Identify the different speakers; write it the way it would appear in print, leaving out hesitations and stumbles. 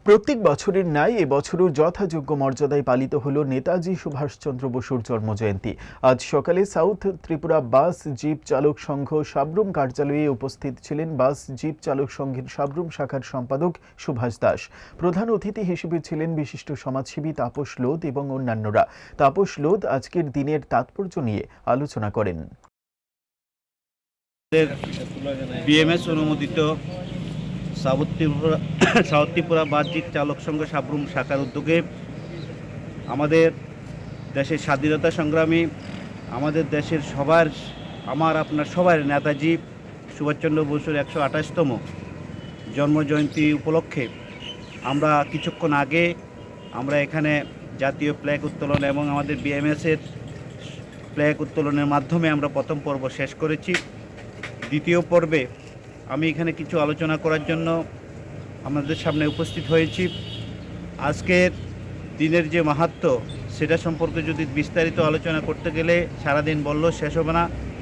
Speaker 1: প্রত্যেক বছরের ন্যায় এবছরও যথাযোগ্য মর্যাদায় পালিত হল নেতাজি সুভাষচন্দ্র বসুর জন্মজয়ন্তী। আজ সকালে সাউথ ত্রিপুরা বাস জিপ চালক সংঘ সাবরুম কার্যালয়ে উপস্থিত ছিলেন বাস জিপ চালক সংঘের সাবরুম শাখার সম্পাদক সুভাষ দাস। প্রধান অতিথি হিসেবে ছিলেন বিশিষ্ট সমাজসেবী তাপস লোধ এবং অন্যান্যরা। তাপস লোধ আজকের দিনের তাৎপর্য নিয়ে আলোচনা করেন।
Speaker 2: বিএমএস অনুমোদিত সাউথ ত্রিপুরা বাস জিপ চালক সংঘ সাবরুম শাখার উদ্যোগে আমাদের দেশের স্বাধীনতা সংগ্রামী, আমাদের দেশের আপনার সবার নেতাজি সুভাষচন্দ্র বসুর 128তম জন্মজয়ন্তী উপলক্ষে আমরা কিছুক্ষণ আগে এখানে জাতীয় ফ্ল্যাগ উত্তোলন এবং আমাদের বিএমএসের ফ্ল্যাগ উত্তোলনের মাধ্যমে আমরা প্রথম পর্ব শেষ করেছি। দ্বিতীয় পর্বে আমি এখানে কিছু আলোচনা করার জন্য আমাদের সামনে উপস্থিত হয়েছি। আজকের দিনের যে মাহাত্ম্য সেটা সম্পর্কে যদি বিস্তারিত আলোচনা করতে গেলে সারাদিন বললেও শেষ হবে না।